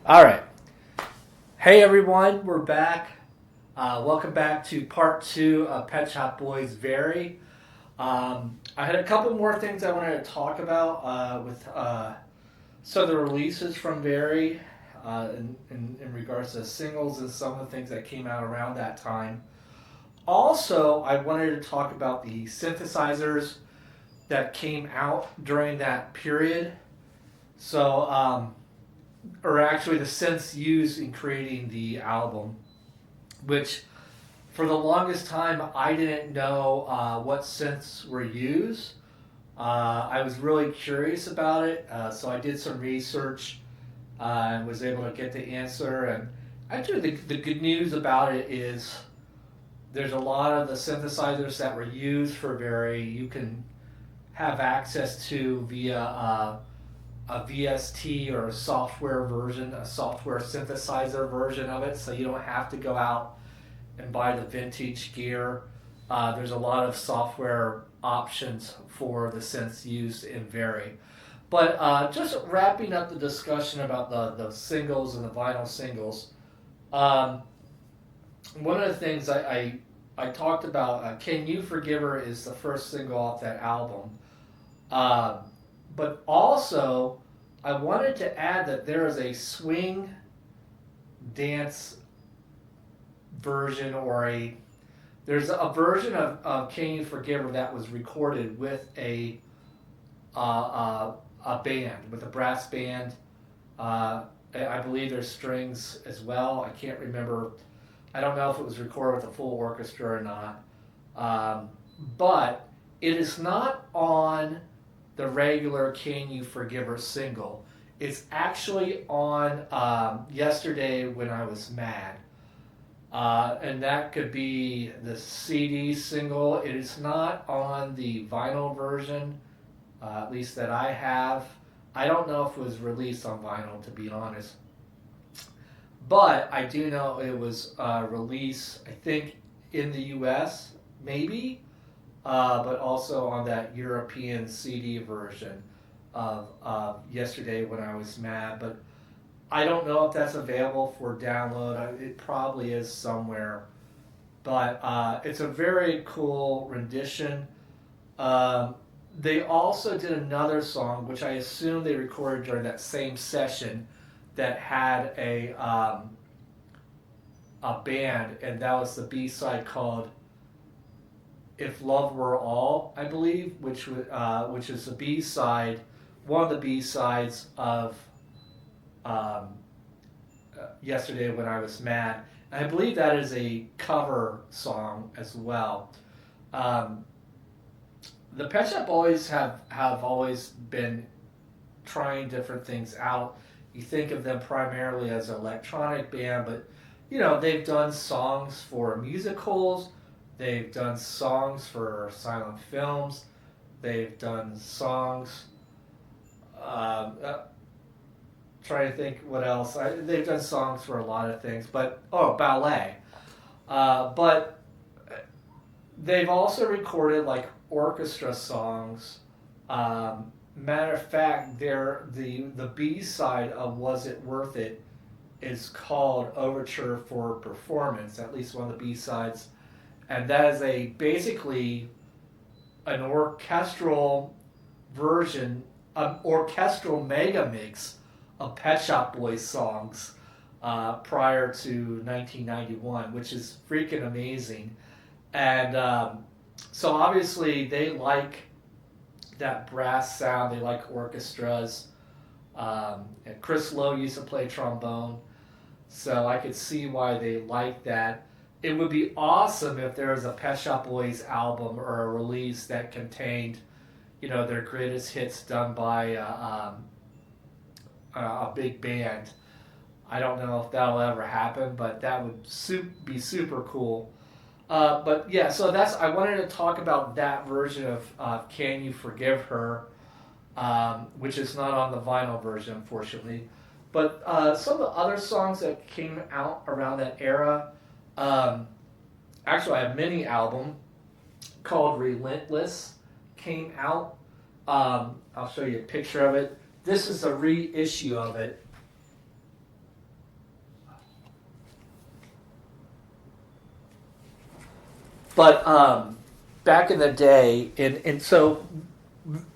All right. Hey everyone, we're back. Welcome back to part two of Pet Shop Boys Vary. I had a couple more things I wanted to talk about with some of the releases from Vary in regards to singles and some of the things that came out around that time. Also, I wanted to talk about the synthesizers that came out during that period. So, or actually the synths used in creating the album, which for the longest time I didn't know what synths were used. I was really curious about it, so I did some research and was able to get the answer. And actually, the good news about it is there's a lot of the synthesizers that were used for Very you can have access to via a VST or a software version, a software synthesizer version of it, so you don't have to go out and buy the vintage gear. There's a lot of software options for the synths used in Very. But just wrapping up the discussion about the singles and the vinyl singles, um, one of the things I talked about, Can You Forgive Her is the first single off that album. Um, but also, I wanted to add that there is a swing dance version or there's a version of Can You Forgive Her that was recorded with a band, with a brass band. I believe there's strings as well. I can't remember. I don't know if it was recorded with a full orchestra or not. But it is not on the regular Can You Forgive Her single. It's actually on Yesterday When I Was Mad. And that could be the CD single. It is not on the vinyl version, at least that I have. I don't know if it was released on vinyl, to be honest. But I do know it was released, I think, in the US, maybe, but also on that European CD version of Yesterday When I Was Mad. But I don't know if that's available for download. It probably is somewhere. But it's a very cool rendition. Um, they also did another song, which I assume they recorded during that same session, that had a band, and that was the B side called "If Love Were All," I believe, which is the B side, one of the B sides of um, Yesterday When I Was Mad. And I believe that is a cover song as well. Um, the Pet Shop Boys have always been trying different things out. You think of them primarily as an electronic band, but they've done songs for musicals, they've done songs for silent films, they've done songs. Trying to think what else. They've done songs for a lot of things, but ballet. But they've also recorded like orchestra songs. Matter of fact, the B side of "Was It Worth It" is called "Overture for Performance." At least one of the B sides, and that is a basically an orchestral version, an orchestral mega mix of Pet Shop Boys songs prior to 1991, which is freaking amazing. And so obviously they like that brass sound. They like orchestras. And Chris Lowe used to play trombone, so I could see why they like that. It would be awesome if there was a Pet Shop Boys album or a release that contained, their greatest hits done by a big band. I don't know if that'll ever happen, but that would be super cool. But yeah, so I wanted to talk about that version of "Can You Forgive Her," which is not on the vinyl version, unfortunately. But some of the other songs that came out around that era, um, actually, I have a mini album called "Relentless" came out. I'll show you a picture of it. This is a reissue of it. But back in the day, and so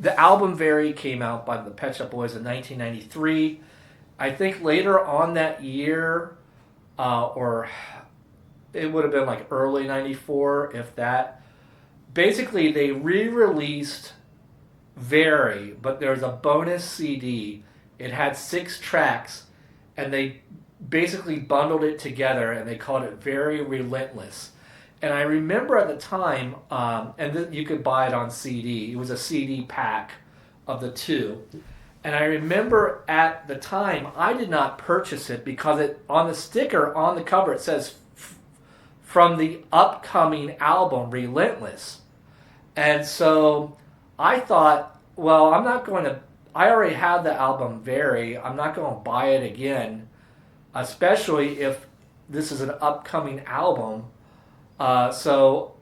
the album Very came out by the Pet Shop Boys in 1993. I think later on that year, or it would have been like early 94, if that. Basically, they re-released Very, but there's a bonus CD. It had 6 tracks, and they basically bundled it together, and they called it Very Relentless. And I remember at the time, you could buy it on CD. It was a CD pack of the two. And I remember at the time, I did not purchase it because on the sticker, on the cover, it says from the upcoming album, Relentless. And so I thought, well, I already had the album Very. I'm not going to buy it again, especially if this is an upcoming album. So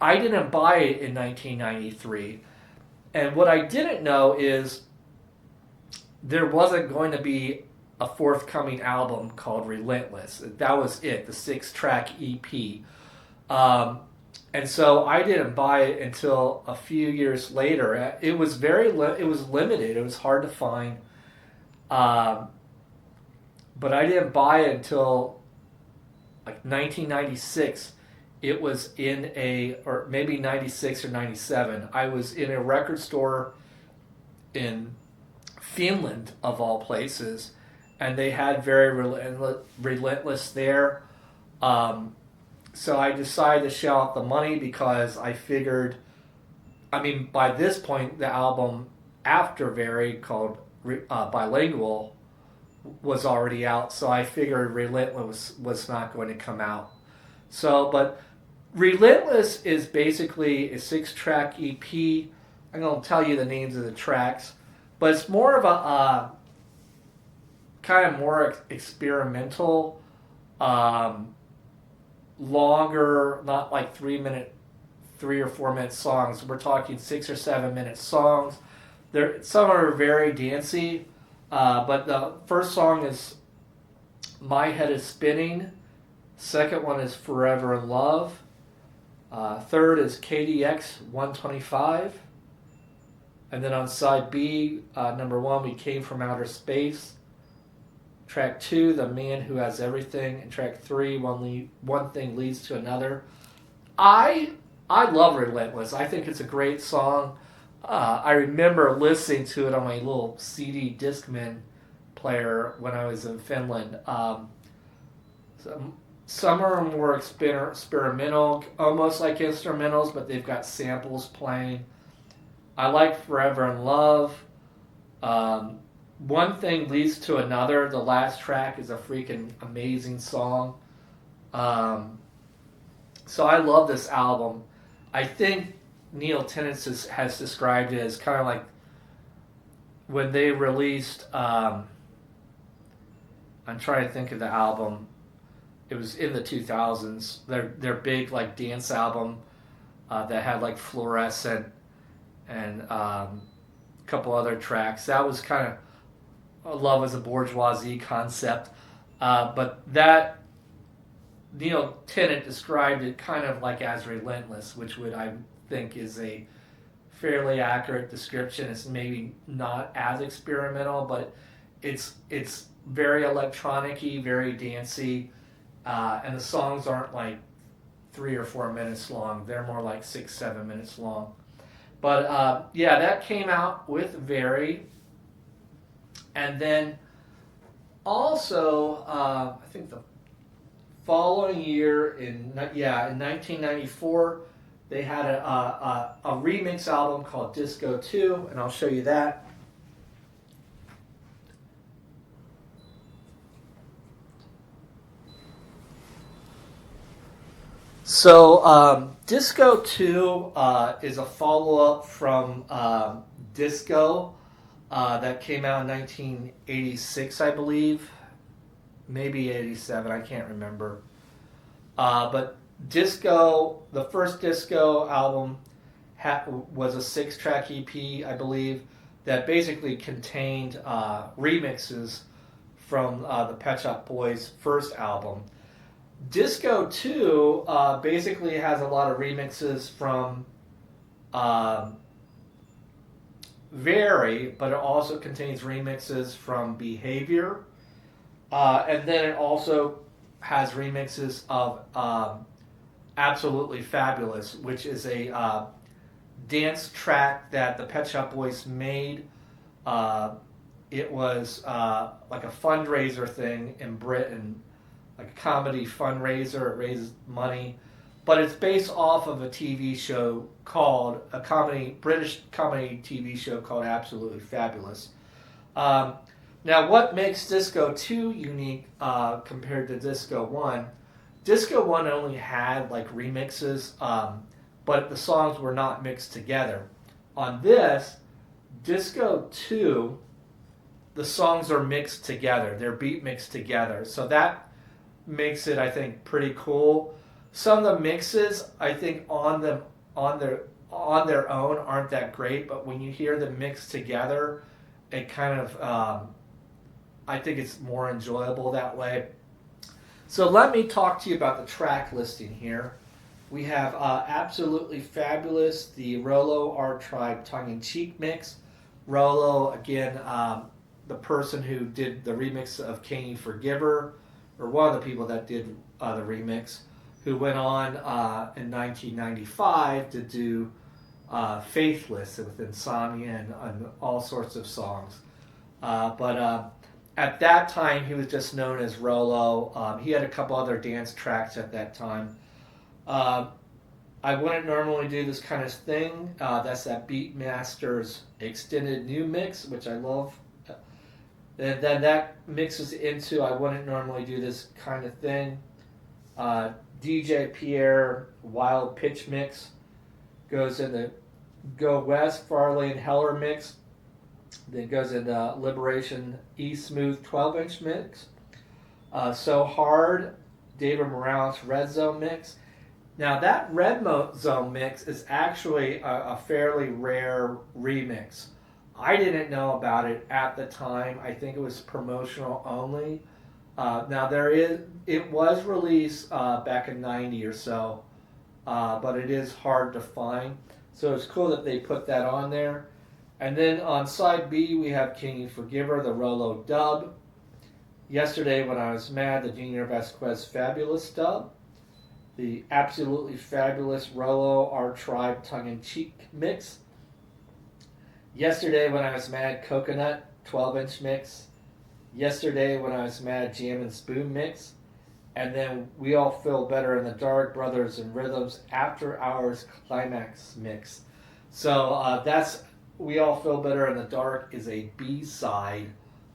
I didn't buy it in 1993. And what I didn't know is there wasn't going to be a forthcoming album called Relentless. That was it, the 6-track EP. And so I didn't buy it until a few years later. It was it was limited. It was hard to find. But I didn't buy it until like 1996. It was or maybe 96 or 97. I was in a record store in Finland, of all places, and they had Very Relentless there. So I decided to shell out the money because I figured, by this point, the album after Very, called Bilingual, was already out. So I figured Relentless was not going to come out. So, but Relentless is basically a 6-track EP. I'm going to tell you the names of the tracks, but it's more of a kind of more experimental, longer, not like 3 or 4 minute songs. We're talking 6 or 7 minute songs. Some are very dancey, but the first song is My Head is Spinning. Second one is Forever in Love. Third is KDX 125. And then on side B, number 1, We Came from Outer Space. Track 2, The Man Who Has Everything. And track 3, One Thing Leads to Another. I love Relentless. I think it's a great song. I remember listening to it on my little CD Discman player when I was in Finland. Some are more experimental, almost like instrumentals, but they've got samples playing. I like Forever in Love. One Thing Leads to Another. The last track is a freaking amazing song. So I love this album. I think Neil Tennant has described it as kind of like when they released, I'm trying to think of the album. It was in the 2000s. Their big like dance album that had like Fluorescent and a couple other tracks. That was kind of Love as a Bourgeoisie concept. But that Neil Tennant described it kind of like as Relentless, which I think is a fairly accurate description. It's maybe not as experimental, but it's very electronic-y, very dancey, and the songs aren't like 3 or 4 minutes long. They're more like 6-7 minutes long. But that came out with Very. And then also, I think the following year in 1994, they had a remix album called Disco 2, and I'll show you that. So Disco 2 is a follow-up from Disco that came out in 1986, I believe. Maybe 87, I can't remember. But Disco, the first Disco album was a 6-track EP, I believe, that basically contained remixes from the Pet Shop Boys' first album. Disco 2 basically has a lot of remixes from um, Vary, but it also contains remixes from Behavior. And then it also has remixes of Absolutely Fabulous, which is a dance track that the Pet Shop Boys made. Uh, it was like a fundraiser thing in Britain, like a comedy fundraiser. It raises money, but it's based off of a TV show called a British comedy TV show called Absolutely Fabulous. Um, Now, what makes Disco 2 unique compared to Disco 1? Disco 1 only had like remixes, but the songs were not mixed together. On this, Disco 2, the songs are mixed together. They're beat mixed together. So that makes it, I think, pretty cool. Some of the mixes, I think, on their own aren't that great, but when you hear them mixed together, it kind of I think it's more enjoyable that way. So let me talk to you about the track listing here. We have Absolutely Fabulous, the Rolo R Tribe tongue-in-cheek mix. Rolo, again, the person who did the remix of Can You Forgive Her, or one of the people that did the remix, who went on in 1995 to do Faithless with Insomnia and all sorts of songs. But at that time, he was just known as Rolo. He had a couple other dance tracks at that time. I wouldn't normally do this kind of thing. That's that Beatmaster's extended new mix, which I love. And then that mixes into I wouldn't normally do this kind of thing. DJ Pierre Wild Pitch mix goes in the Go West Farley and Heller mix. Then goes into Liberation E Smooth 12-inch mix. So Hard, David Morales Red Zone mix. Now that Red Zone mix is actually a fairly rare remix. I didn't know about it at the time. I think it was promotional only. Now it was released back in '90 or so, but it is hard to find. So it's cool that they put that on there. And then on side B, we have Can You Forgive Her, the Rolo dub. Yesterday When I Was Mad, the Junior Vasquez Fabulous dub. The Absolutely Fabulous Rolo R Tribe tongue-in-cheek mix. Yesterday When I Was Mad, Coconut 12-inch mix. Yesterday When I Was Mad, Jam and Spoon mix. And then We All Feel Better in the Dark, Brothers and Rhythms After Hours Climax mix. So that's We All Feel Better in the Dark is a B-side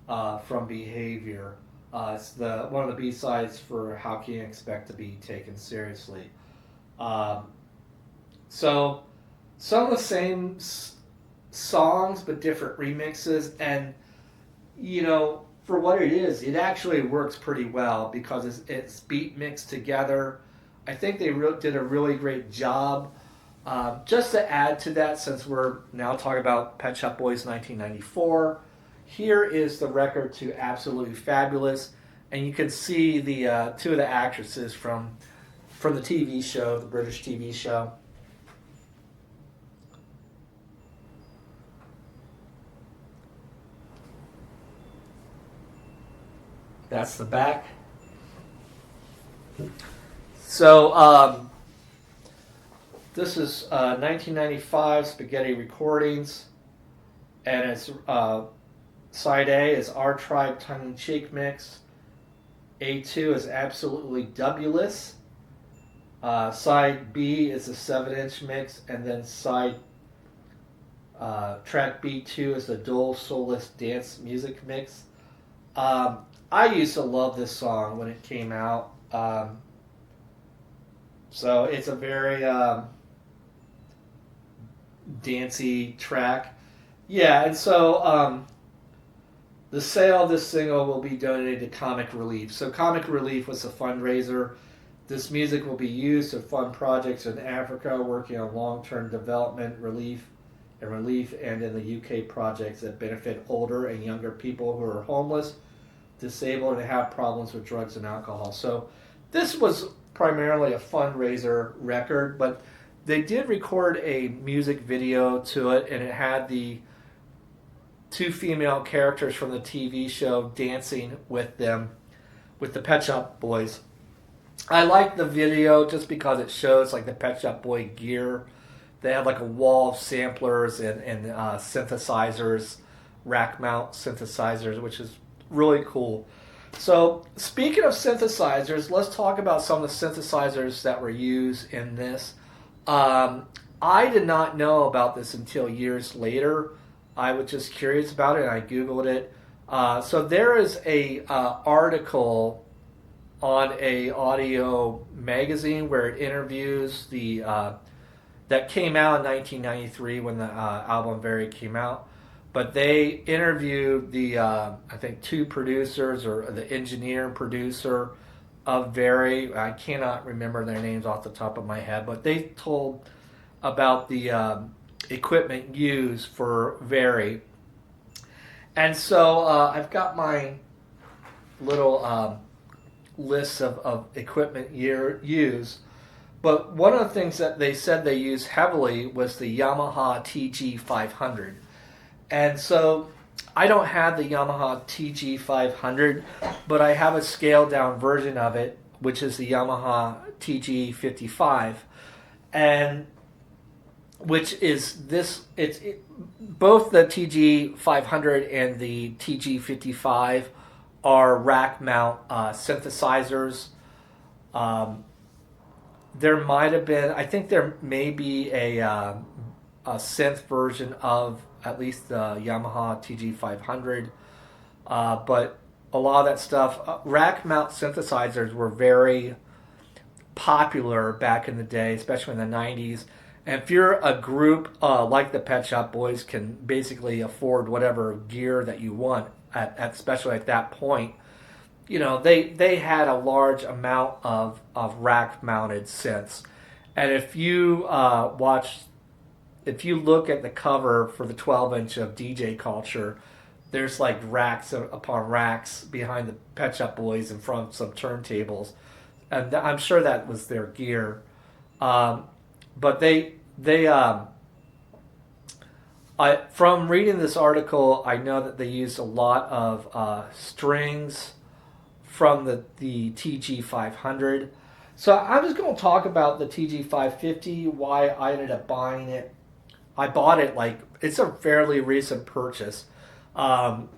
from Behavior. It's one of the B-sides for How Can You Expect to Be Taken Seriously. So some of the same songs but different remixes, and for what it is, it actually works pretty well because it's beat mixed together. I think they did a really great job. Just to add to that, since we're now talking about Pet Shop Boys 1994, here is the record to Absolutely Fabulous, and you can see the two of the actresses from the TV show, the British TV show. That's the back. So this is 1995 Spaghetti Recordings, and it's side A is Our Tribe tongue-in-cheek mix. A2 is Absolutely Dubulous. Side B is a 7-inch mix, and then side track B2 is the Dual Soulless Dance Music mix. I used to love this song when it came out. So it's a very dancey track. Yeah, and so the sale of this single will be donated to Comic Relief. So Comic Relief was a fundraiser. This music will be used to fund projects in Africa working on long-term development relief and in the UK projects that benefit older and younger people who are homeless, disabled, and have problems with drugs and alcohol. So This was primarily a fundraiser record, but they did record a music video to it, and it had the two female characters from the TV show dancing with them, with the Pet Shop Boys. I like the video just because it shows like the Pet Shop Boy gear. They have like a wall of samplers and synthesizers, rack mount synthesizers, which is really cool. So, speaking of synthesizers, let's talk about some of the synthesizers that were used in this. I did not know about this until years later. I was just curious about it, and I Googled it. So there is a article on a audio magazine where it interviews the that came out in 1993 when the album Very came out. But they interviewed the, I think, two producers or the engineer and producer of Very. I cannot remember their names off the top of my head, but they told about the equipment used for Very. And so I've got my little list of equipment used. But one of the things that they said they used heavily was the Yamaha TG500. And so I don't have the Yamaha TG500, but I have a scaled down version of it, which is the Yamaha TG55. And which is this, both the TG500 and the TG55 are rack mount synthesizers. There might have been, I think there may be a synth version of at least the Yamaha TG500, but a lot of that stuff, rack mount synthesizers were very popular back in the day, especially in the 90s. And if you're a group like the Pet Shop Boys can basically afford whatever gear that you want, especially at that point, you know, they had a large amount of rack mounted synths. And if you if you look at the cover for the 12-inch of DJ Culture, there's like racks upon racks behind the Pet Shop Boys in front of some turntables. And I'm sure that was their gear. But from reading this article, I know that they used a lot of strings from the TG500. So I'm just going to talk about the TG550, why I ended up buying it. I bought it it's a fairly recent purchase. And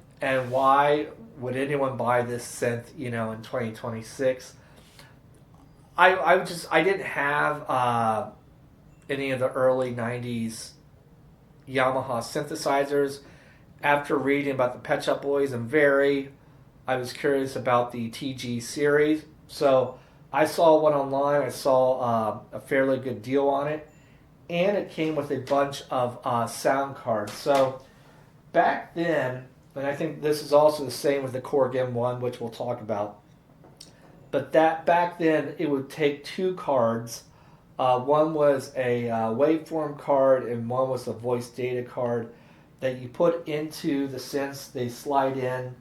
why would anyone buy this synth, in 2026? I didn't have any of the early 90s Yamaha synthesizers. After reading about the Pet Shop Boys and Very, I was curious about the TG series. So I saw one online. I saw a fairly good deal on it. And it came with a bunch of sound cards. So back then, and I think this is also the same with the Korg M1, which we'll talk about. But that back then, it would take two cards. One was a waveform card, and one was a voice data card that you put into the synths. They slide in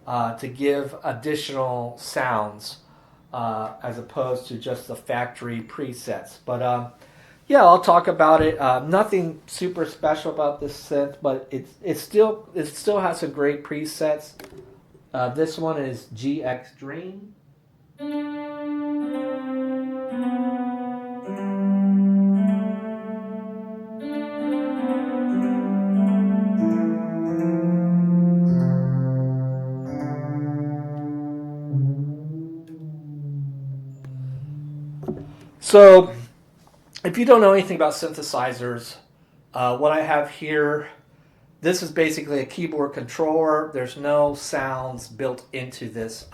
to give additional sounds as opposed to just the factory presets. But yeah, I'll talk about it. Nothing super special about this synth, but it still has some great presets. This one is GX Dream. So, if you don't know anything about synthesizers, what I have here, this is basically a keyboard controller. There's no sounds built into this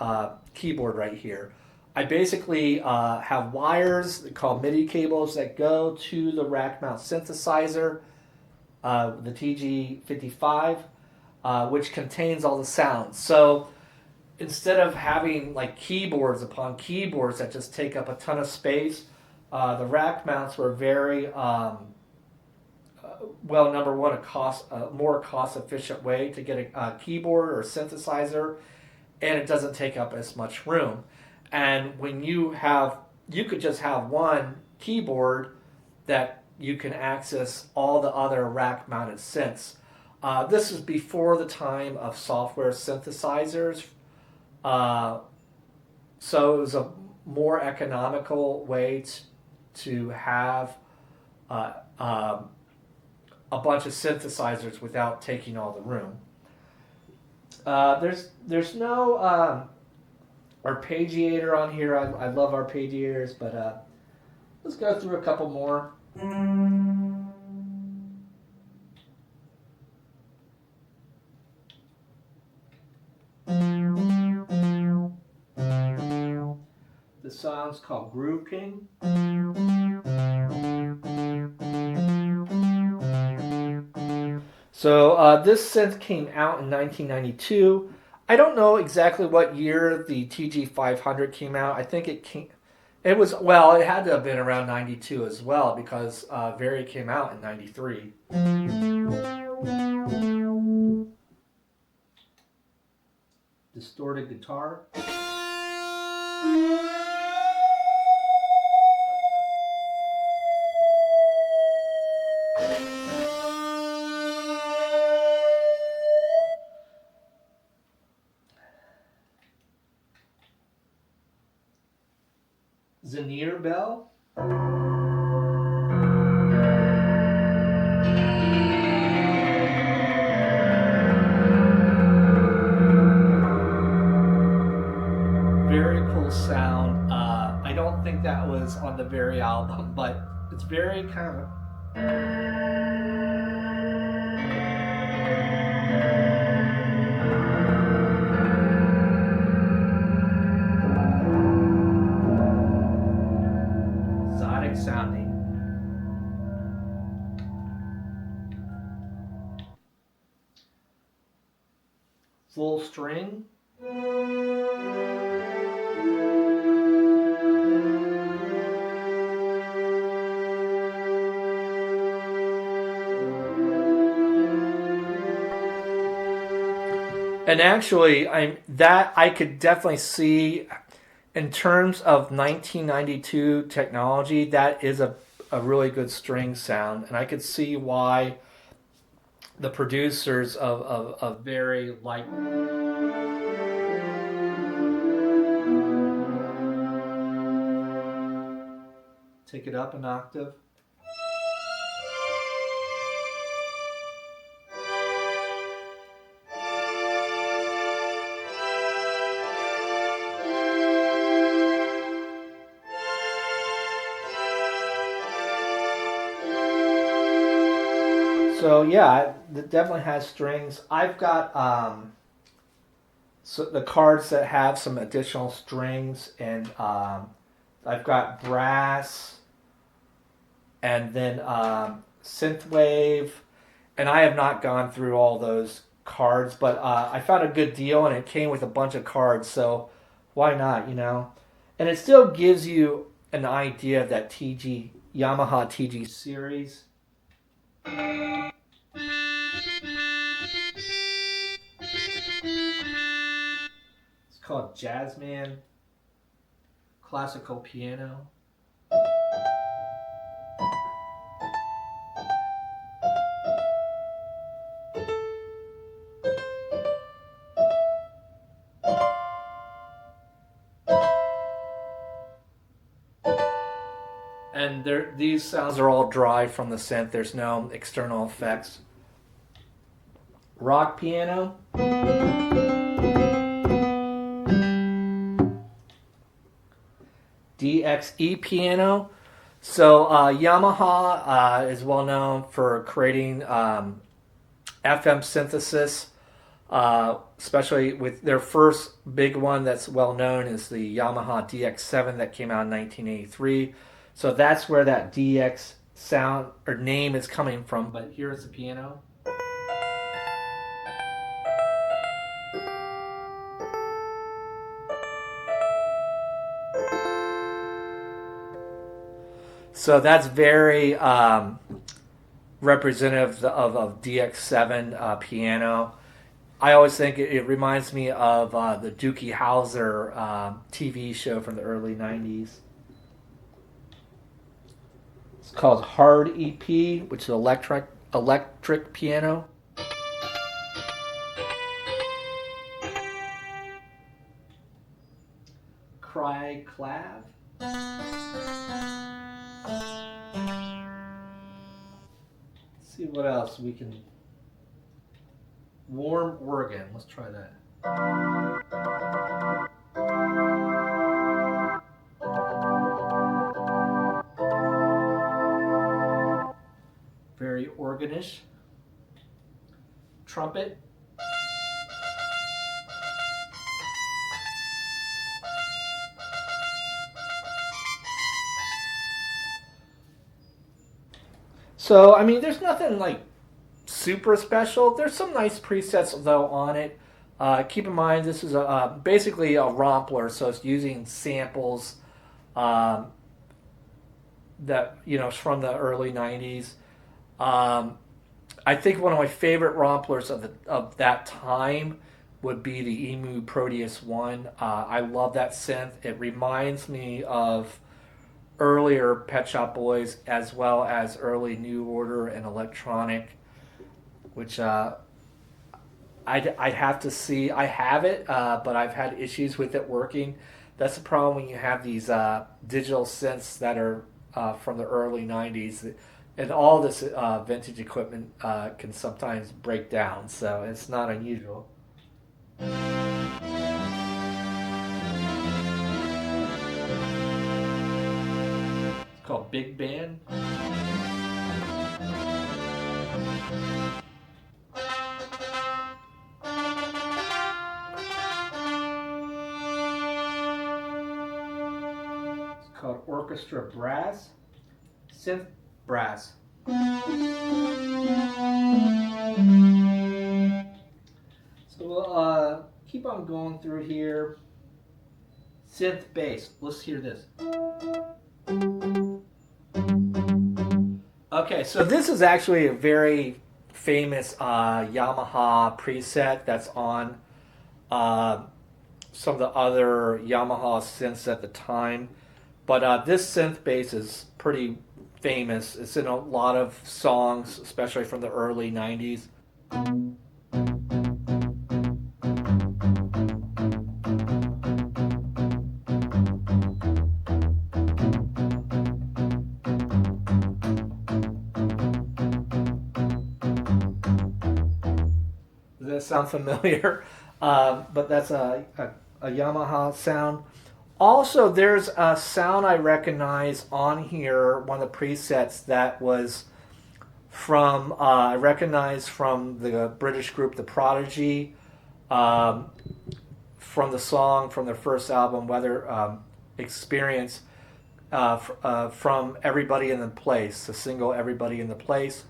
keyboard right here. I basically have wires called MIDI cables that go to the rack mount synthesizer, the TG55, which contains all the sounds. So instead of having like keyboards upon keyboards that just take up a ton of space, the rack mounts were very well, number one, a more cost-efficient way to get a keyboard or synthesizer, and it doesn't take up as much room. And when you could just have one keyboard that you can access all the other rack mounted synths. This is before the time of software synthesizers. Uh, so it was a more economical way to have uh, um, a bunch of synthesizers without taking all the room. There's no arpeggiator on here. I love arpeggiators, but let's go through a couple more. The song's called Groove King. So this synth came out in 1992. I don't know exactly what year the TG500 came out. I think it came. It was, well, it had to have been around 92 as well because Very came out in 93. Distorted guitar. Zanier bell. Very cool sound. I don't think that was on the Very album, but it's very kind of. Sounding. Full string. And actually, I could definitely see, in terms of 1992 technology, that is a really good string sound, and I could see why the producers of Very like. Take it up an octave. So yeah, it definitely has strings. I've got so the cards that have some additional strings, and I've got brass, and then synthwave, and I have not gone through all those cards, but I found a good deal, and it came with a bunch of cards, so why not, you know? And it still gives you an idea of that Yamaha TG series. It's called Jazzman Classical Piano. And these sounds are all derived from the synth. There's no external effects. Rock piano. DXE piano. So Yamaha is well known for creating FM synthesis, especially with their first big one that's well known is the Yamaha DX7 that came out in 1983. So that's where that DX sound or name is coming from. But here's the piano. So that's very representative of DX7 piano. I always think it reminds me of the Dookie Howser TV show from the early '90s. It's called Hard EP, which is electric piano. Cry Clav. Let's see what else we can. Warm Oregon. Let's try that. Very organish. Trumpet. So, I mean, there's nothing like super special. There's some nice presets though on it. Keep in mind this is basically a rompler, so it's using samples um, that from the early '90s. Um, I think one of my favorite romplers of that time would be the Emu Proteus One. I love that synth. It reminds me of earlier Pet Shop Boys as well as early New Order and electronic, which I'd have to see. I have it, but I've had issues with it working. That's the problem when you have these digital synths that are from the early '90s, and all this vintage equipment can sometimes break down. So it's not unusual. It's called Big Band. Called Orchestra Brass, Synth Brass. So we'll keep on going through here. Synth bass. Let's hear this. Okay, so this is actually a very famous Yamaha preset that's on some of the other Yamaha synths at the time. But this synth bass is pretty famous. It's in a lot of songs, especially from the early '90s. Does that sound familiar? But that's a Yamaha sound. Also, there's a sound I recognize on here, one of the presets that was from, I recognize from the British group The Prodigy, from the song from their first album, Weather Experience, from Everybody in the Place, the single Everybody in the Place.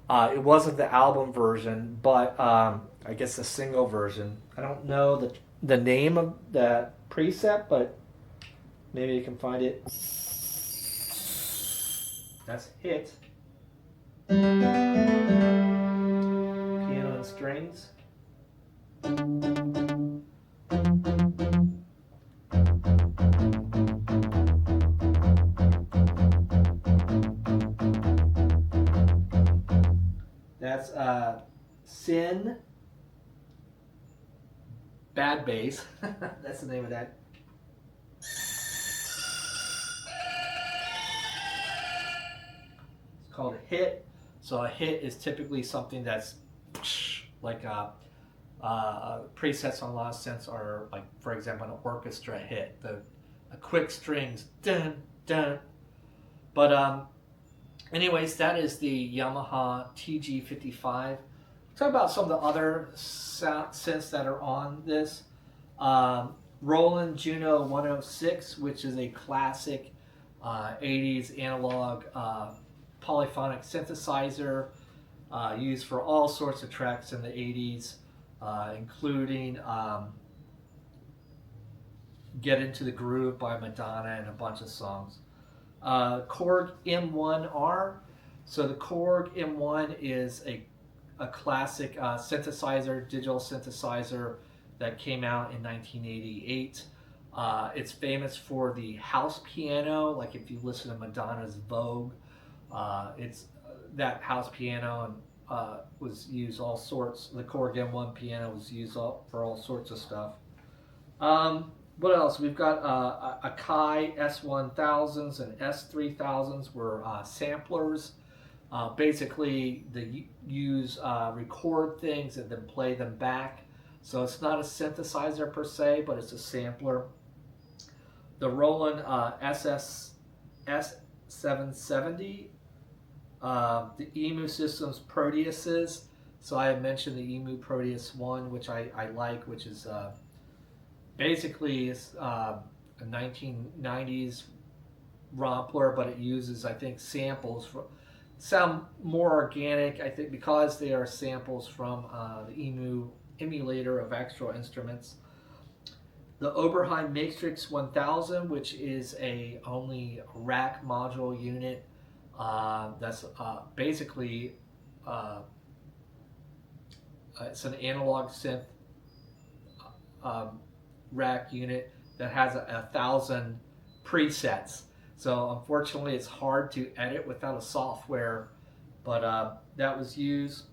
It wasn't the album version, but I guess the single version. I don't know the name of that preset, but maybe you can find it. That's Hit. Piano and strings. That's Sin. Bad Bass. That's the name of that. Called a hit. So a hit is typically something that's like presets on a lot of synths are like, for example, an orchestra hit. A quick strings, dun dun. But anyways, that is the Yamaha TG55. Talk about some of the other synths that are on this. Roland Juno 106, which is a classic 80s analog polyphonic synthesizer used for all sorts of tracks in the 80s, including Get Into the Groove by Madonna and a bunch of songs. Korg M1R. So the Korg M1 is a a classic synthesizer, digital synthesizer that came out in 1988. It's famous for the house piano. Like if you listen to Madonna's Vogue, it's that house piano and was used all sorts. The Korg M1 piano was used for all sorts of stuff. What else? We've got Akai S1000s and S3000s were samplers. Basically, they record things and then play them back. So it's not a synthesizer per se, but it's a sampler. The Roland S770, the EMU Systems Proteuses. So I had mentioned the EMU Proteus 1, which I like, which is basically a 1990s rompler, but it uses, I think, samples sound more organic, I think, because they are samples from the EMU emulator of Extra Instruments. The Oberheim Matrix 1000, which is a only rack module unit. That's basically it's an analog synth rack unit that has 1,000 presets. So unfortunately, it's hard to edit without a software, but that was used.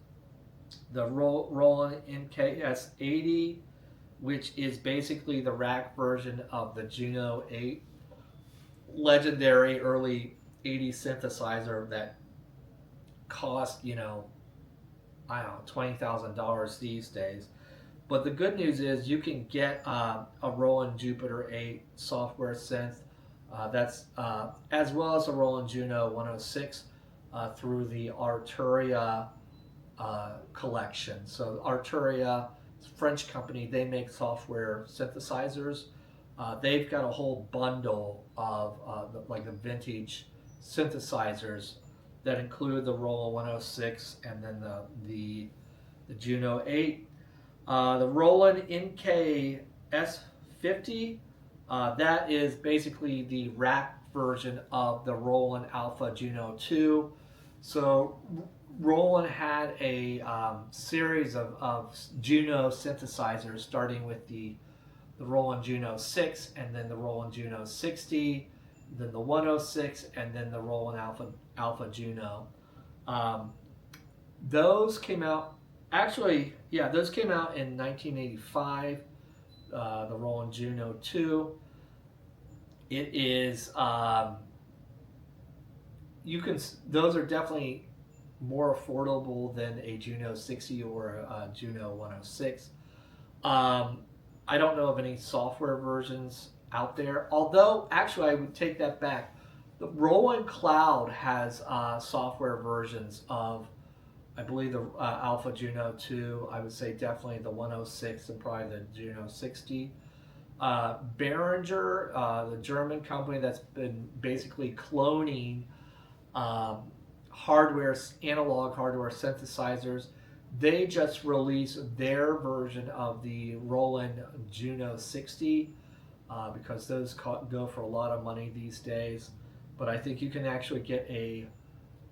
The Roland MKS80, which is basically the rack version of the Juno 8, legendary early 80s synthesizer that cost, I don't know, $20,000 these days. But the good news is you can get a Roland Jupiter 8 software synth that's as well as a Roland Juno 106 through the Arturia collection. So Arturia, it's a French company, they make software synthesizers. They've got a whole bundle of like the vintage synthesizers that include the Roland 106 and then the Juno 8. The Roland MKS50, that is basically the rack version of the Roland Alpha Juno 2. So Roland had a series of Juno synthesizers, starting with the Roland Juno 6, and then the Roland Juno 60, then the 106, and then the Roland Alpha Juno. Those came out, those came out in 1985. The Roland Juno 2. It is those are definitely more affordable than a Juno 60 or a Juno 106. I don't know of any software versions out there, although actually I would take that back. The Roland Cloud has software versions of, I believe, the Alpha Juno 2. I would say definitely the 106 and probably the Juno 60. Behringer, the German company that's been basically cloning analog hardware synthesizers, they just released their version of the Roland Juno 60 because those go for a lot of money these days. But I think you can actually get the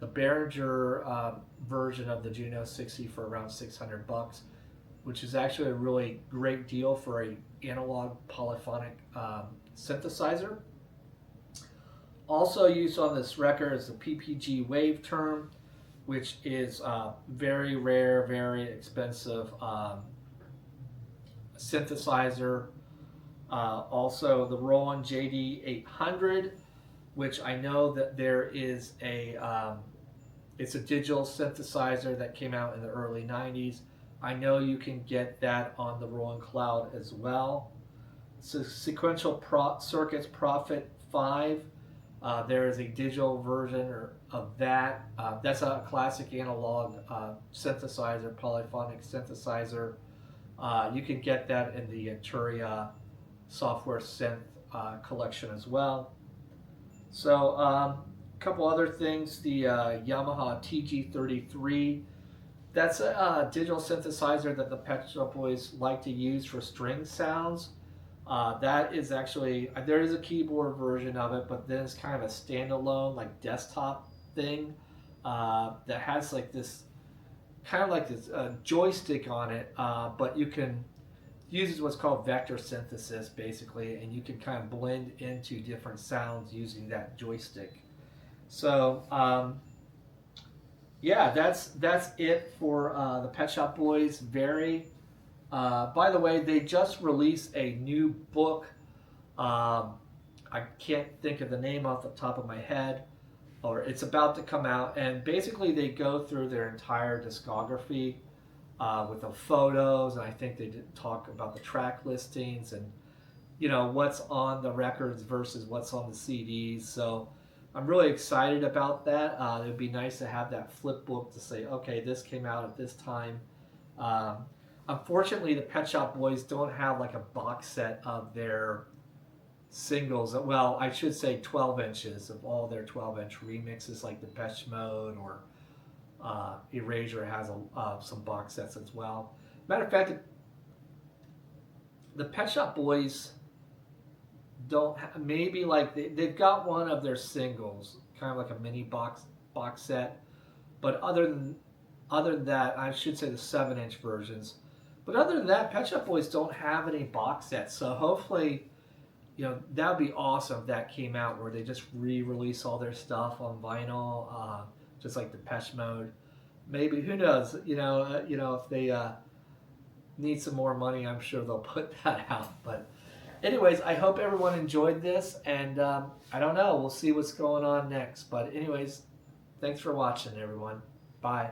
Behringer version of the Juno 60 for around $600, which is actually a really great deal for a analog polyphonic synthesizer. Also used on this record is the PPG Wave Term, which is very rare, very expensive synthesizer. Also the Roland JD 800, which I know that there is it's a digital synthesizer that came out in the early 90s. I know you can get that on the Roland Cloud as well. So Sequential Circuits Prophet 5. There is a digital version of that. That's a classic analog synthesizer, polyphonic synthesizer. You can get that in the Arturia software synth collection as well. So a couple other things. The Yamaha TG33. That's a digital synthesizer that the Pet Shop Boys like to use for string sounds. That is actually, there is a keyboard version of it, but then it's kind of a standalone like desktop thing that has like this kind of like this joystick on it, but you can uses what's called vector synthesis basically, and you can kind of blend into different sounds using that joystick. So yeah, that's it for the Pet Shop Boys Very. By the way, they just released a new book. I can't think of the name off the top of my head, or it's about to come out. And basically, they go through their entire discography with the photos, and I think they did talk about the track listings and what's on the records versus what's on the CDs. So I'm really excited about that. It would be nice to have that flip book to say, okay, this came out at this time. Unfortunately, the Pet Shop Boys don't have like a box set of their singles. Well, I should say 12 inches of all their 12-inch remixes, like Depeche Mode or Erasure has some box sets as well. Matter of fact, the Pet Shop Boys don't maybe like they've got one of their singles, kind of like a mini box set, but other than that, I should say the 7-inch versions. But other than that, Pet Shop Boys don't have any box sets. So hopefully, that would be awesome if that came out where they just re-release all their stuff on vinyl, just like Depeche Mode. Maybe, who knows? If they need some more money, I'm sure they'll put that out. But anyways, I hope everyone enjoyed this, and I don't know, we'll see what's going on next. But anyways, thanks for watching, everyone. Bye.